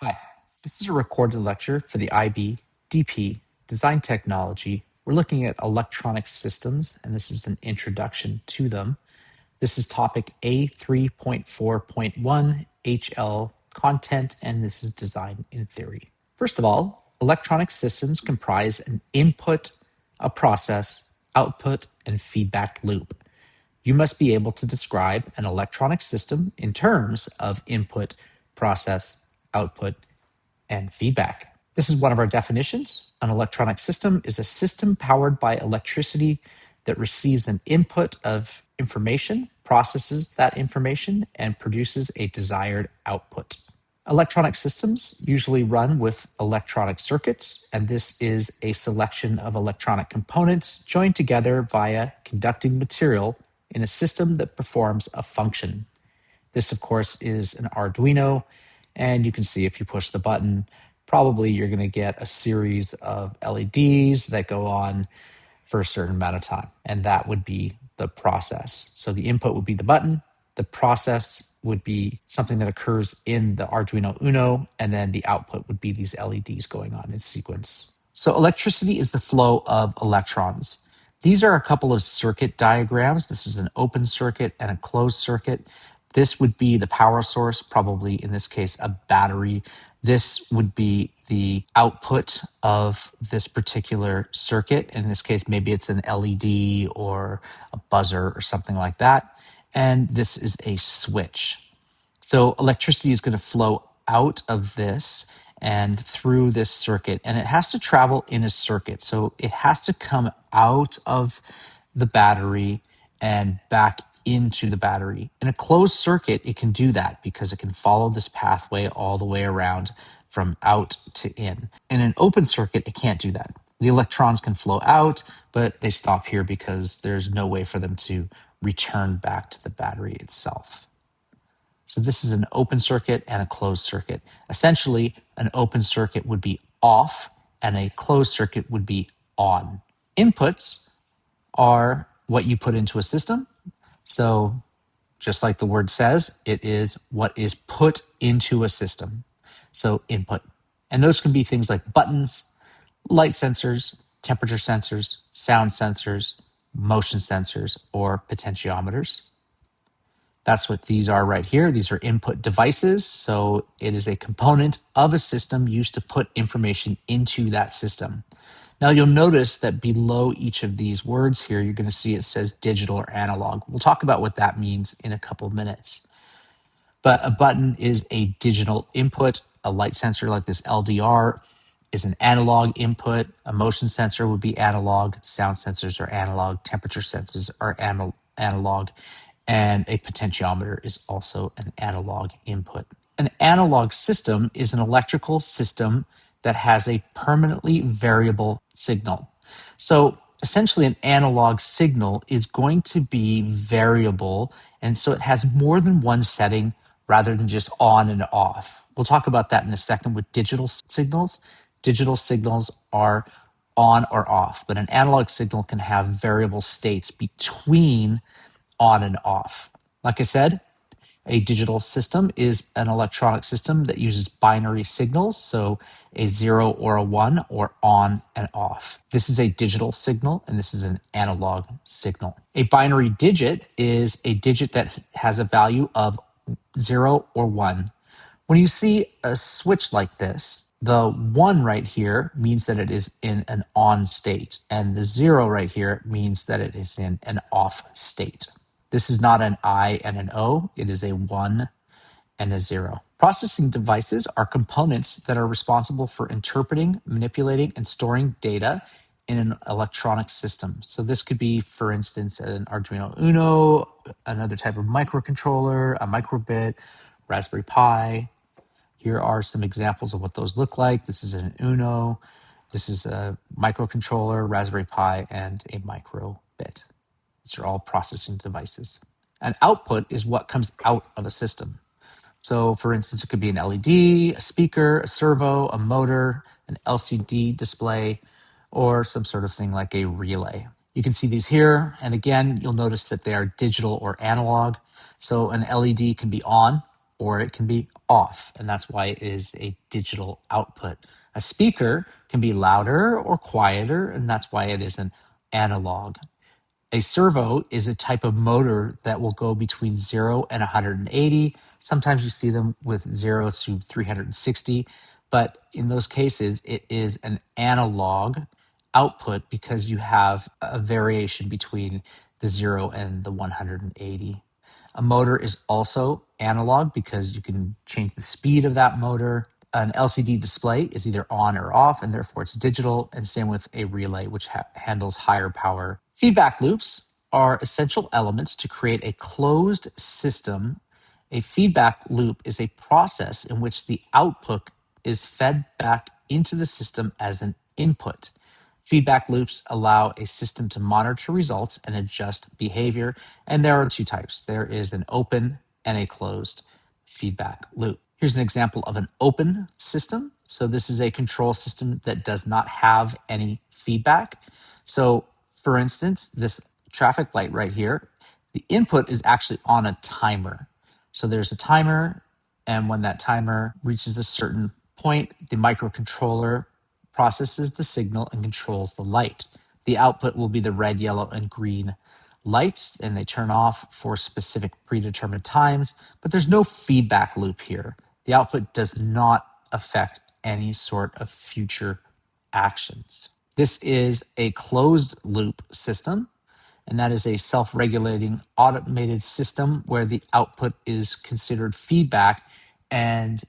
Hi, this is a recorded lecture for the IB, DP, Design Technology. We're looking at electronic systems, and this is an introduction to them. This is topic A3.4.1, HL content, and this is design in theory. First of all, electronic systems comprise an input, a process, output, and feedback loop. You must be able to describe an electronic system in terms of input, process, output, and feedback. This is one of our definitions. An electronic system is a system powered by electricity that receives an input of information, processes that information, and produces a desired output. Electronic systems usually run with electronic circuits, and this is a selection of electronic components joined together via conducting material in a system that performs a function. This, of course, is an Arduino, and you can see if you push the button, probably you're going to get a series of LEDs that go on for a certain amount of time, and that would be the process. So the input would be the button, the process would be something that occurs in the Arduino Uno, and then the output would be these LEDs going on in sequence. So electricity is the flow of electrons. These are a couple of circuit diagrams. This is an open circuit and a closed circuit. This would be the power source, probably in this case a battery. This would be the output of this particular circuit. In this case, maybe it's an LED or a buzzer or something like that. And this is a switch. So electricity is going to flow out of this and through this circuit, and it has to travel in a circuit. So it has to come out of the battery and back into the battery. In a closed circuit, it can do that because it can follow this pathway all the way around from out to in. In an open circuit, it can't do that. The electrons can flow out, but they stop here because there's no way for them to return back to the battery itself. So this is an open circuit and a closed circuit. Essentially, an open circuit would be off and a closed circuit would be on. Inputs are what you put into a system. So just like the word says, it is what is put into a system. So input. And those can be things like buttons, light sensors, temperature sensors, sound sensors, motion sensors, or potentiometers. That's what these are right here. These are input devices. So it is a component of a system used to put information into that system. Now you'll notice that below each of these words here, you're going to see it says digital or analog. We'll talk about what that means in a couple of minutes. But a button is a digital input. A light sensor like this LDR is an analog input. A motion sensor would be analog. Sound sensors are analog. Temperature sensors are analog. And a potentiometer is also an analog input. An analog system is an electrical system that has a permanently variable signal. So essentially an analog signal is going to be variable, and so it has more than one setting rather than just on and off. We'll talk about that in a second with digital signals. Digital signals are on or off, but an analog signal can have variable states between on and off. Like I said, a digital system is an electronic system that uses binary signals, so a 0 or a 1 or on and off. This is a digital signal and this is an analog signal. A binary digit is a digit that has a value of 0 or 1. When you see a switch like this, the 1 right here means that it is in an on state, and the 0 right here means that it is in an off state. This is not an I and an O, it is a 1 and a 0. Processing devices are components that are responsible for interpreting, manipulating, and storing data in an electronic system. So this could be, for instance, an Arduino Uno, another type of microcontroller, a microbit, Raspberry Pi. Here are some examples of what those look like. This is an Uno, this is a microcontroller, Raspberry Pi, and a microbit. These are all processing devices. An output is what comes out of a system. So for instance, it could be an LED, a speaker, a servo, a motor, an LCD display, or some sort of thing like a relay. You can see these here. And again, you'll notice that they are digital or analog. So an LED can be on or it can be off, and that's why it is a digital output. A speaker can be louder or quieter, and that's why it is an analog. A servo is a type of motor that will go between 0 and 180. Sometimes you see them with 0 to 360, but in those cases, it is an analog output because you have a variation between the 0 and the 180. A motor is also analog because you can change the speed of that motor. An LCD display is either on or off, and therefore it's digital, and same with a relay, which handles higher power. Feedback loops are essential elements to create a closed system. A feedback loop is a process in which the output is fed back into the system as an input. Feedback loops allow a system to monitor results and adjust behavior, and there are two types. There is an open and a closed feedback loop. Here's an example of an open system. So this is a control system that does not have any feedback. So for instance, this traffic light right here, the input is actually on a timer. So there's a timer, and when that timer reaches a certain point, the microcontroller processes the signal and controls the light. The output will be the red, yellow, and green lights, and they turn off for specific predetermined times, but there's no feedback loop here. The output does not affect any sort of future actions. This is a closed loop system, and that is a self-regulating automated system where the output is considered feedback and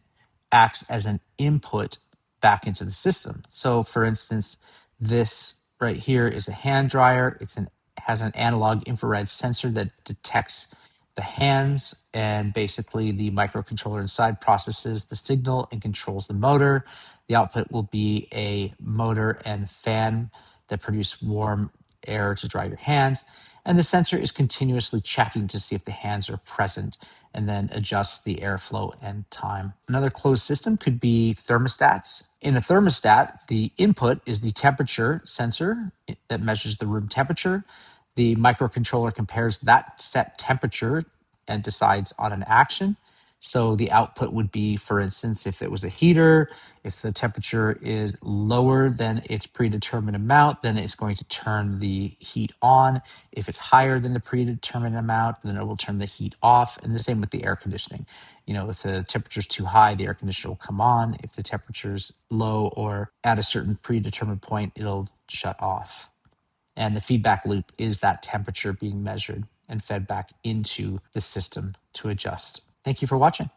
acts as an input back into the system. So for instance, this right here is a hand dryer. Has an analog infrared sensor that detects the hands, and basically the microcontroller inside processes the signal and controls the motor. The output will be a motor and fan that produce warm air to dry your hands. And the sensor is continuously checking to see if the hands are present and then adjusts the airflow and time. Another closed system could be thermostats. In a thermostat, the input is the temperature sensor that measures the room temperature. The microcontroller compares that set temperature and decides on an action. So the output would be, for instance, if it was a heater, if the temperature is lower than its predetermined amount, then it's going to turn the heat on. If it's higher than the predetermined amount, then it will turn the heat off. And the same with the air conditioning. If the temperature is too high, the air conditioner will come on. If the temperature is low or at a certain predetermined point, it'll shut off. And the feedback loop is that temperature being measured and fed back into the system to adjust. Thank you for watching.